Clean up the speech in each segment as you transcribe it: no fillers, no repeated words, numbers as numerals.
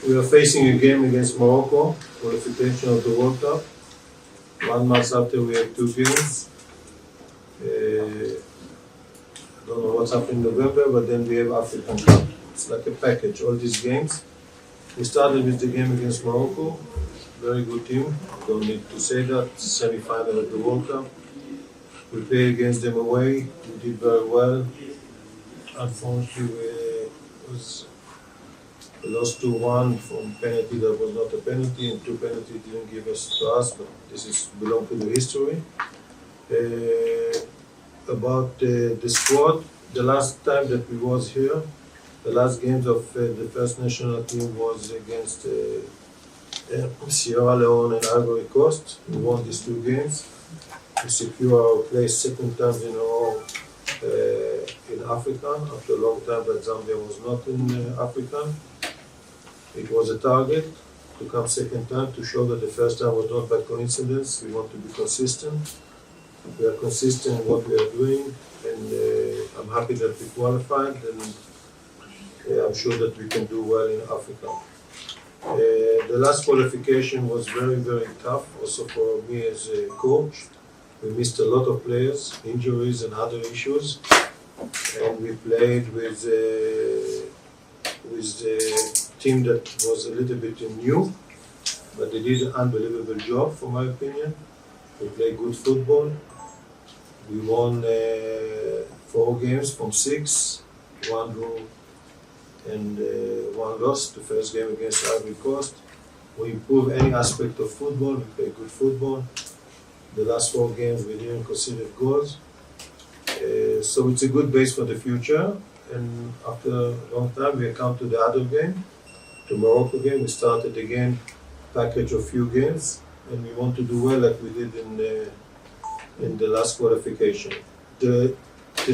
We are facing a game against Morocco, qualification of the World Cup. 1 month after we have 2 games. I don't know what's happening in November, but then we have African Cup. It's like a package, all these games. We started with the game against Morocco, very good team, don't need to say that, semi-final of the World Cup. We played against them away, we did very well. Unfortunately, we lost 2-1 from penalty that was not a penalty, and 2 penalties didn't give us to us, but this is belong to the history. About the squad, the last time that we was here, the last games of the first national team was against Sierra Leone and Ivory Coast. We won these 2 games. We secure our place 2nd time in a row in Africa, after a long time that Zambia was not in Africa. It was a target to come 2nd time, to show that the first time was not by coincidence. We want to be consistent. We are consistent in what we are doing, and I'm happy that we qualified, and I'm sure that we can do well in Africa. The last qualification was very, very tough, also for me as a coach. We missed a lot of players, injuries and other issues, and we played with a team that was a little bit new, but they did an unbelievable job, for my opinion. We played good football. We won 4 games from 6, 1 draw and 1 loss. The first game against Ivory Coast. We improved any aspect of football. We played good football. The last 4 games we didn't concede goals. So it's a good base for the future. And after a long time, we come to the other game, the Morocco game. We started again package of few games, and we want to do well like we did in the last qualification. The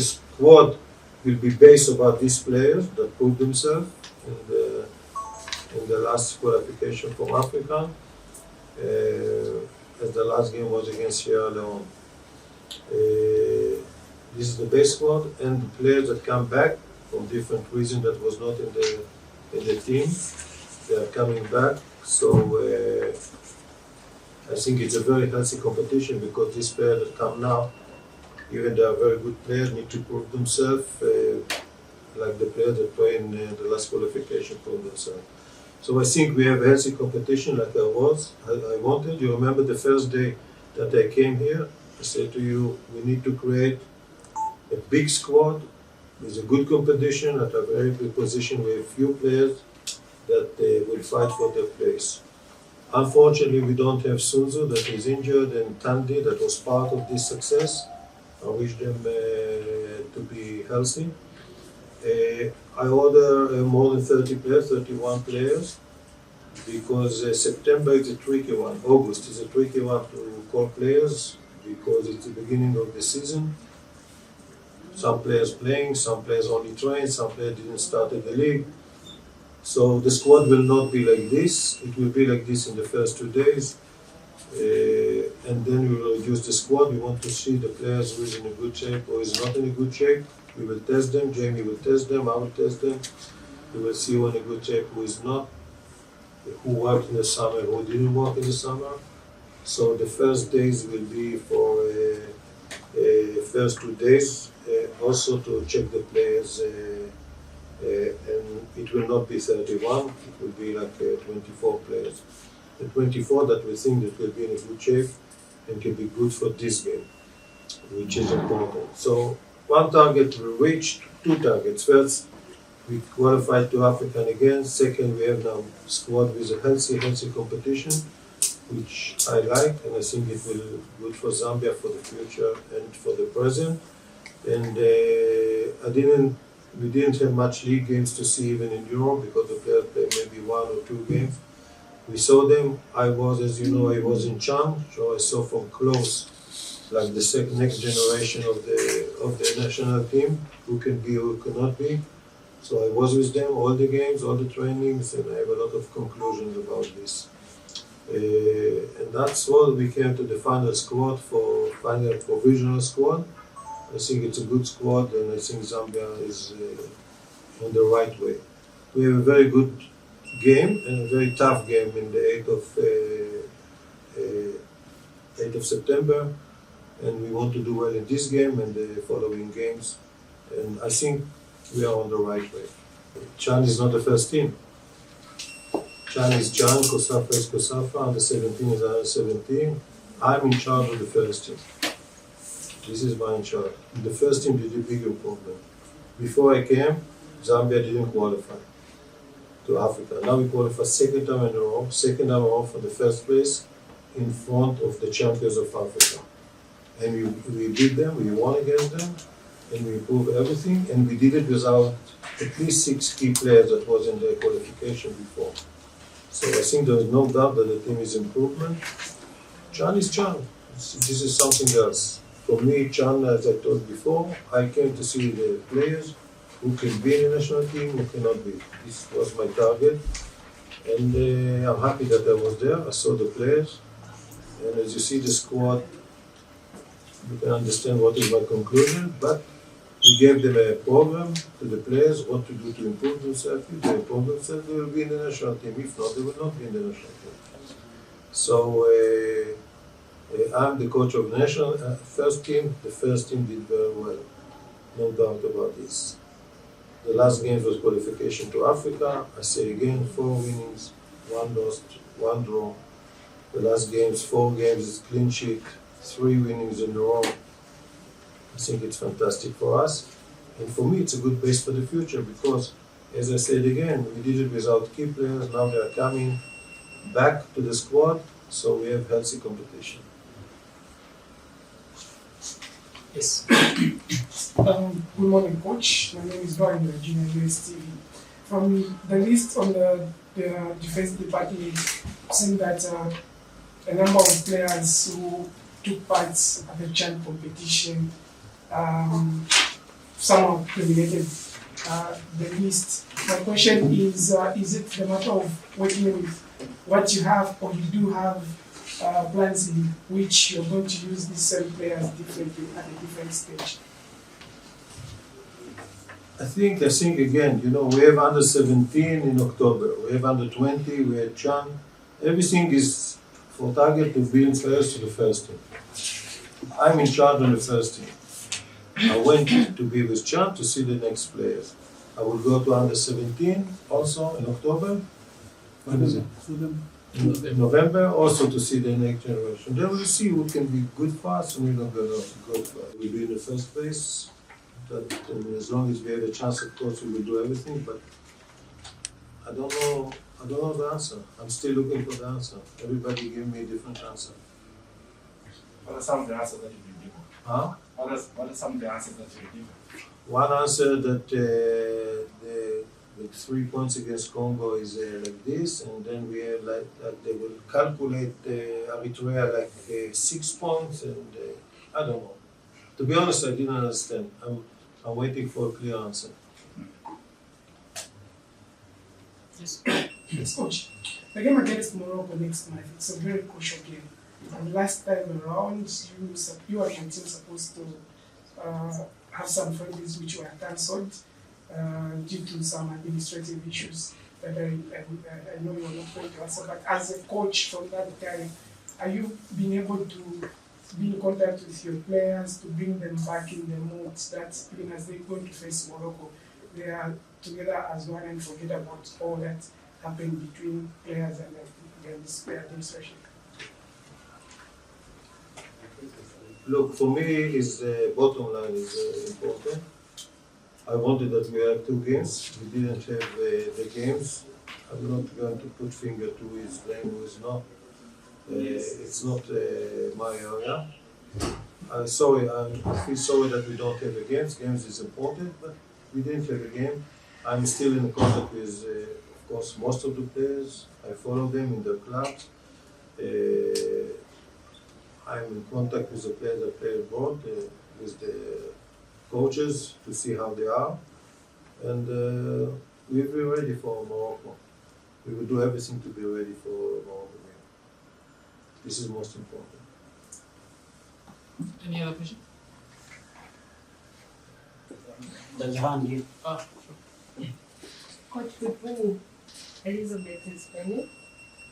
squad will be based about these players that proved themselves in the last qualification from Africa. As the last game was against Sierra Leone. This is the base squad, and the players that come back from different reasons that was not in the team, they are coming back. So I think it's a very healthy competition, because these players that come now, even they are very good players, need to prove themselves, like the players that play in the last qualification proved themselves. So I think we have a healthy competition like I wanted. You remember the first day that I came here, I said to you, we need to create a big squad with a good competition at a very good position with few players that will fight for their place. Unfortunately, we don't have Sunzu that is injured, and Tandi that was part of this success. I wish them to be healthy. I order more than 30 players, 31 players, because September is a tricky one. August is a tricky one to call players, because it's the beginning of the season. Some players playing, some players only train, some players didn't start in the league. So the squad will not be like this. It will be like this in the first 2 days. And then we will reduce the squad. We want to see the players who is in a good shape or is not in a good shape. We will test them. Jamie will test them. I will test them. We will see who in a good shape, who is not, who worked in the summer, who didn't work in the summer. So the first days will be for first 2 days, also to check the players. And it will not be 31. It will be like 24 players. The 24 that we think that will be in a good shape and can be good for this game, which is important. So 1 target we reached, 2 targets. First, we qualified to African again. Second, we have now squad with a healthy competition, which I like, and I think it will be good for Zambia for the future and for the present. And we didn't have much league games to see even in Europe, because the players played maybe 1 or 2 games. We saw them. I was in Cham, so I saw from close, like the next generation of the national team, who can be, who cannot be. So I was with them, all the games, all the trainings, and I have a lot of conclusions about this. And that's all. We came to the final squad, for final provisional squad. I think it's a good squad, and I think Zambia is on the right way. We have a very good game, and a very tough game in the 8th of September, and we want to do well in this game and the following games, and I think we are on the right way. Chan is not the first team. Chan is Chan, Kosafa is Kosafa, under 17 is under 17. I'm in charge of the first team. This is my in charge. The first team did a big improvement. Before I came, Zambia didn't qualify to Africa. Now we qualify second time in a row for the first place in front of the champions of Africa. And we beat them, we won against them, and we improved everything, and we did it without at least 6 key players that was in the qualification before. So I think there is no doubt that the team is improvement. Chan is Chan. This is something else. For me, Chan, as I told before, I came to see the players who can be in the national team, who cannot be. This was my target. And I'm happy that I was there. I saw the players. And as you see the squad, you can understand what is my conclusion. But we gave them a program to the players, what to do to improve themselves. If they improve themselves, they will be in the national team. If not, they will not be in the national team. So I'm the coach of the national first team. The first team did very well, no doubt about this. The last game was qualification to Africa. I say again, 4 winnings, 1 loss, 1 draw. The last games, 4 games is clean sheet, 3 winnings in a row. I think it's fantastic for us. And for me, it's a good base for the future because, as I said again, we did it without key players. Now they are coming back to the squad, so we have healthy competition. Yes. Good morning, Coach. My name is Brian, Junior USTV. From the list on the defense department, I've seen that a number of players who took part at the CHAN competition, some are terminated the list. My question is it the matter of working with what you have, or you do have plans in which you're going to use these same players differently at a different stage? I think again, we have under 17 in October, we have under 20, we have CHAN. Everything is for target to bring players to the first team. I'm in charge of the first team. I went to be with CHAN to see the next players. I will go to under 17 also in October. When is it? In November, also to see the next generation. Then we'll see who can be good for us and we're not going to go for it. We'll be in the first place. As long as we have a chance, of course, we will do everything, but I don't know the answer. I'm still looking for the answer. Everybody give me a different answer. What are some of the answers that you will give? Huh? What are some of the answers that you will give? One answer that the 3 points against Congo is like this, and then we have like they will calculate Eritrea like 6 points, and I don't know. To be honest, I didn't understand. I'm waiting for a clear answer. Yes. Yes, Coach. The game against Morocco next month, it's a very crucial game. And last time around, you and your team supposed to have some friendlies which were cancelled due to some administrative issues that I know you're not going to answer. But as a coach from that time, are you being able to be in contact with your players to bring them back in the mood that even as they're going to face Morocco, they are together as one and forget about all that happened between players and the administration? Look, for me, is the bottom line is important. I wanted that we have 2 games. We didn't have the games. I'm not going to put finger to who is playing, who is not. It's not my area. I feel sorry that we don't have a games. Games is important, but we didn't have a game. I'm still in contact with, of course, most of the players. I follow them in their clubs. I'm in contact with the players that play abroad, with the coaches to see how they are. And we'll be ready for Morocco. We will do everything to be ready for Morocco. This is most important. Any other question? There's a hand here. Sure. Coach, before Elizabeth is Penny.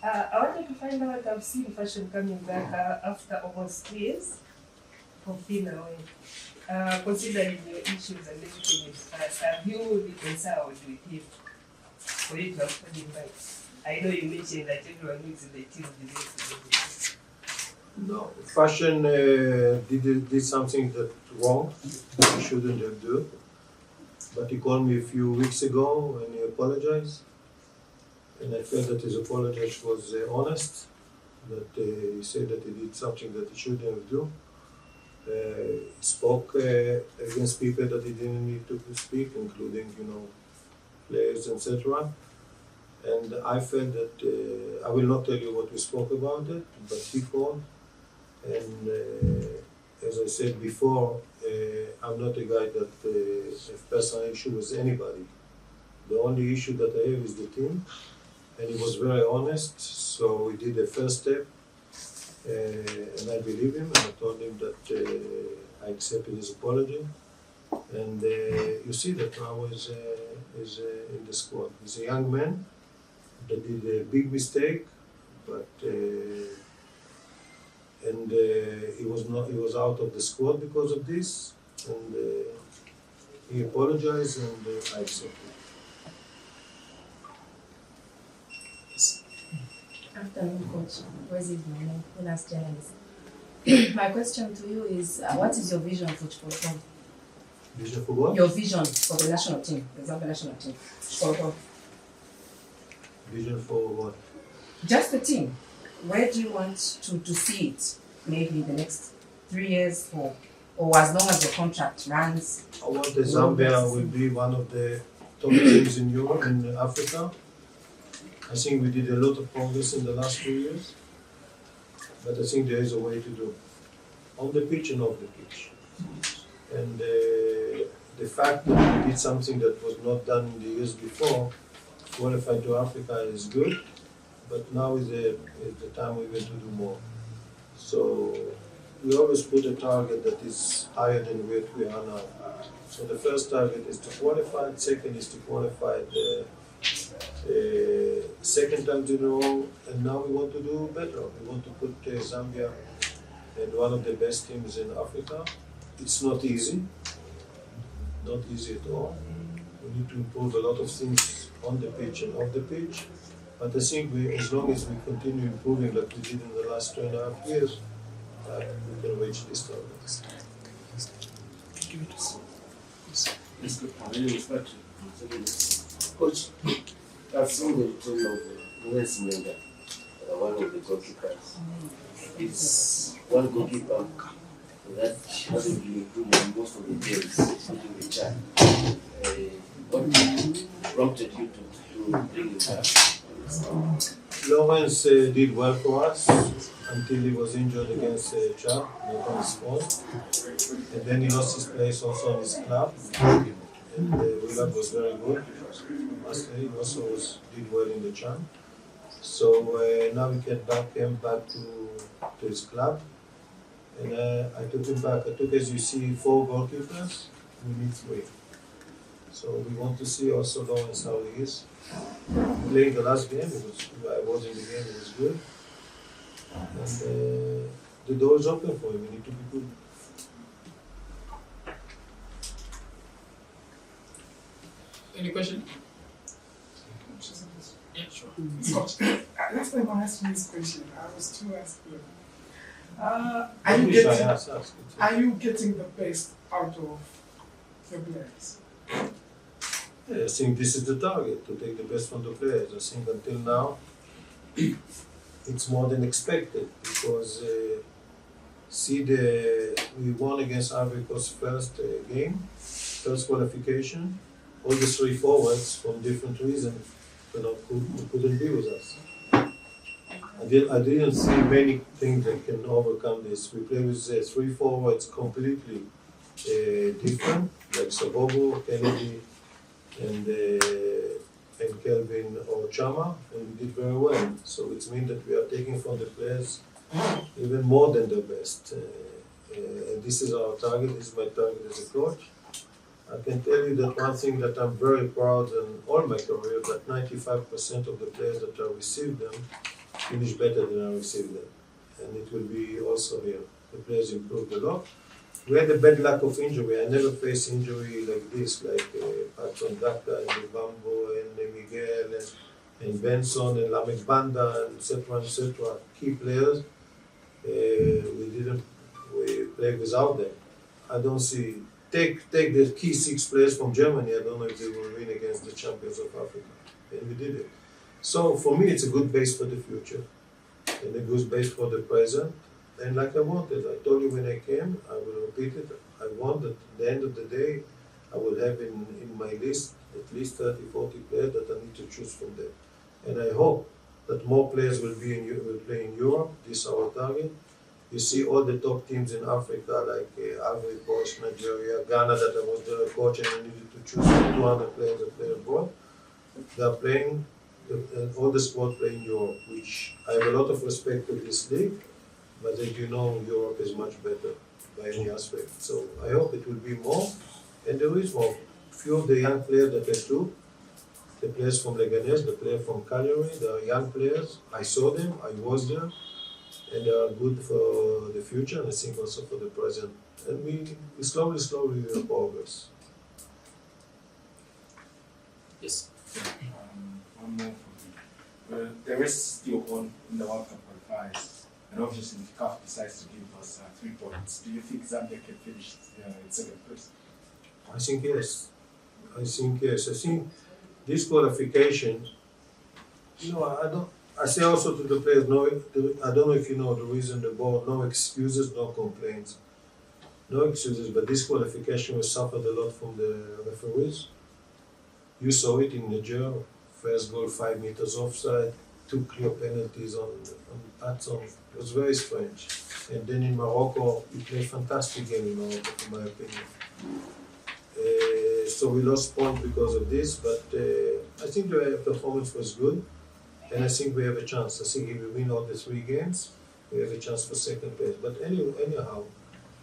I wanted to find out, I've seen fashion coming back after almost 2 years of being away. Considering your issues and everything with us, have you reconciled with him for you to have put him back? I know you mentioned that everyone who is in the team deserves to do No, fashion did something that wrong. He shouldn't have done. But he called me a few weeks ago and he apologized. And I felt that his apology was honest. That he said that he did something that he shouldn't have done. He spoke against people that he didn't need to speak, including, players, etc. And I felt that I will not tell you what we spoke about it, but he called. And as I said before, I'm not a guy that has personal issue with anybody. The only issue that I have is the team. And he was very honest, so we did the first step. And I believe him, and I told him that I accepted his apology. And you see that now is in the squad. He's a young man that did a big mistake, but he was out of the squad because of this, and he apologized, and I accepted. Afternoon, Coach. Rosie Mane, freelance journalist. My question to you is, what is your vision for Chipolopolo? Vision for what? Your vision for the national team, the Zambia national team, Chipolopolo. Vision for what? Just the team. Where do you want to see it? Maybe in the next 3 years, or as long as the contract runs? I want the Zambia will be one of the top teams in Europe and Africa. I think we did a lot of progress in the last 2 years, but I think there is a way to do on the pitch and off the pitch. And the fact that we did something that was not done in the years before, qualified to Africa, is good, but now is the time we want to do more. So we always put a target that is higher than what we are now. So the first target is to qualify, second is to qualify the second time in a row, and now we want to do better. We want to put Zambia in one of the best teams in Africa. It's not easy at all. We need to improve a lot of things on the pitch and off the pitch. But I think as long as we continue improving like we did in the last 2.5 years, we can reach this target. Coach, I've seen the return of Wes Menda, one of the goalkeepers. It's one goalkeeper that hasn't been improving most of the games, including the Chad. What prompted you to bring him back? Lawrence did well for us until he was injured against Chad, not on his fault. And then he lost his place also in his club. And Willard was very good. He also did well in the Chad. So now we came back to his club. And I took him back. I took, as you see, 4 goalkeepers. We need 3. So we want to see also Lawrence how he is. Playing the last game, I was in the game, it was good. And the door is open for him, we need to be good. Any question? Yeah, sure. Coach, last time I asked you this question, I was too asked you. Are you getting the best out of your players? Yeah, I think this is the target, to take the best from the players. I think until now, it's more than expected because we won against Ivory Coast first game, first qualification. All the 3 forwards from different reasons couldn't be with us. I didn't see many things that can overcome this. We play with 3 forwards completely different, like Sabobo, Kennedy, and Kelvin or Chama, and we did very well. So it means that we are taking from the players even more than the best. And this is our target, this is my target as a coach. I can tell you that one thing that I'm very proud in all my career, that 95% of the players that I received them finish better than I received them. And it will be also here. The players improved a lot. We had a bad luck of injury. I never faced injury like this, like Patson Daka and Bambo and Miguel and Benson and Lamek Banda and etc. Key players. We played without them. I don't see. Take the key 6 players from Germany. I don't know if they will win against the champions of Africa, and we did it. So for me, it's a good base for the future, and a good base for the present. And like I wanted, I told you when I came, I will repeat it. I want that at the end of the day, I will have in my list at least 30, 40 players that I need to choose from there. And I hope that more players will play in Europe. This is our target. You see all the top teams in Africa, like Ivory Coast, Nigeria, Ghana, that I was the coach and I needed to choose 200 players that play abroad. They are playing, all the squad play in Europe, which I have a lot of respect to this league, but as you know, Europe is much better by any aspect. So I hope it will be more, and there is more. Few of the young players that I took, the players from Leganés, the players from Cagliari, they are young players. I saw them, I was there. And they are good for the future, and I think also for the present. And we slowly progress. Yes. One more for me. The rest is still on in the World Cup qualifiers, and obviously if CAF decides to give us 3 points, do you think Zambia can finish in 2nd place? I think yes. I think this qualification, I say also to the players, I don't know if you know the reason the board, no excuses, no complaints. No excuses, but this qualification was suffered a lot from the referees. You saw it in Niger, first goal 5 meters offside, 2 clear penalties on Patson. It was very strange. And then in Morocco, we played a fantastic game in Morocco, in my opinion. So we lost points because of this, but I think the performance was good. And I think we have a chance. I think if we win all the 3 games, we have a chance for 2nd place. But anyhow,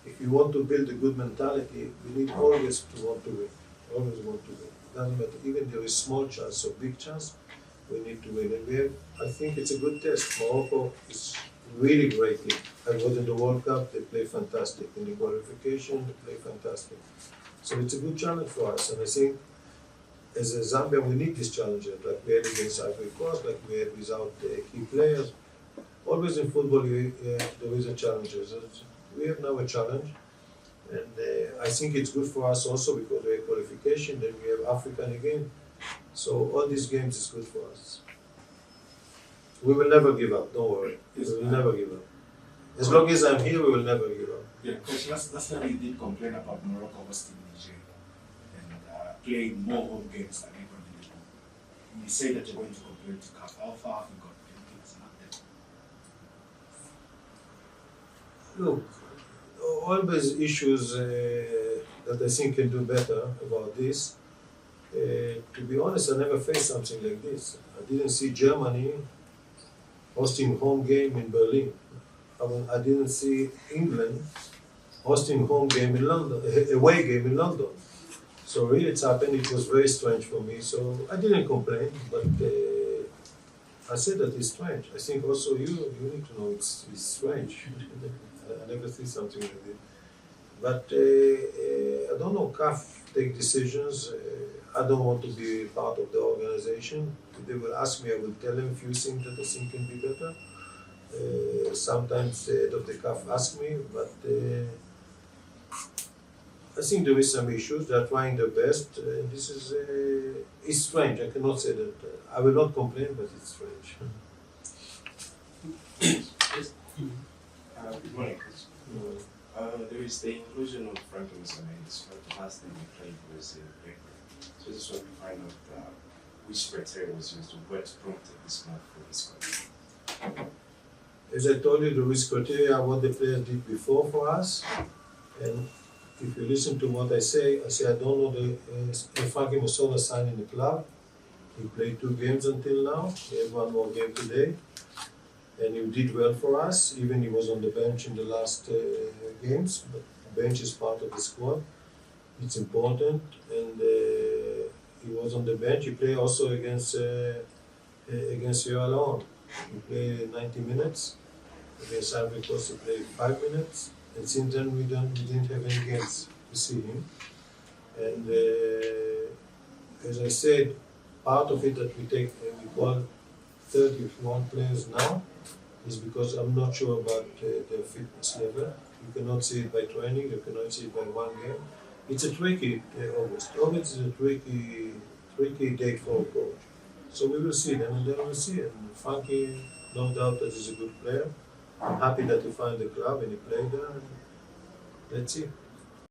if you want to build a good mentality, we need always to want to win. Always want to win. Doesn't matter. Even there is small chance or big chance, we need to win. And I think it's a good test. Morocco is really great team. I was in the World Cup, they play fantastic. In the qualification, they play fantastic. So it's a good challenge for us. And I think as a Zambia, we need these challenges, like we had against Ivory Coast, like we had without key players. Always in football, there is a challenge. We have now a challenge, and I think it's good for us also because we have qualification, then we have African again. So all these games is good for us. We will never give up, don't worry. We will never give up. As long as I'm here, we will never give up. Yeah, Coach, last time you did complain about Morocco hosting Nigeria and playing more home games than anybody. You say that you're going to complain to CAF. How far have you got? Anything is not there. Look, always issues that I think can do better about this. To be honest, I never faced something like this. I didn't see Germany hosting home game in Berlin. I didn't see England hosting home game in London, away game in London. So really it's happened, it was very strange for me. So I didn't complain, but I said that it's strange. I think also you need to know it's strange. I never see something like this. But I don't know, CAF take decisions. I don't want to be part of the organization. If they will ask me, I will tell them a few things that I think can be better. Sometimes the head of the CAF ask me, but I think there is some issues. They are trying their best. This is it's strange. I cannot say that. I will not complain, but it's strange. Good morning, Coach. There is the inclusion of Frankie Musonais, but the last time he played was Baker. So I just want to find out which criteria was used to what prompted this move for this squad. As I told you, the risk criteria are what the players did before for us. And if you listen to what I say I don't know Frankie Musona signed in the club. He played 2 games until now. He had 1 more game today. And he did well for us. Even he was on the bench in the last games, but the bench is part of the squad. it's important, and he was on the bench. He played also against Sierra Leone. He played 90 minutes. Against Ivory Coast, he played 5 minutes. And since then, we didn't have any games to see him. And as I said, part of it that we call 31 players now is because I'm not sure about their fitness level. You cannot see it by training, you cannot see it by one game. It's a tricky August. August is a tricky date for a coach. So we will see them, and then we'll see it. And Frankie, no doubt that he's a good player. I'm happy that he found the club and he played there. And let's see.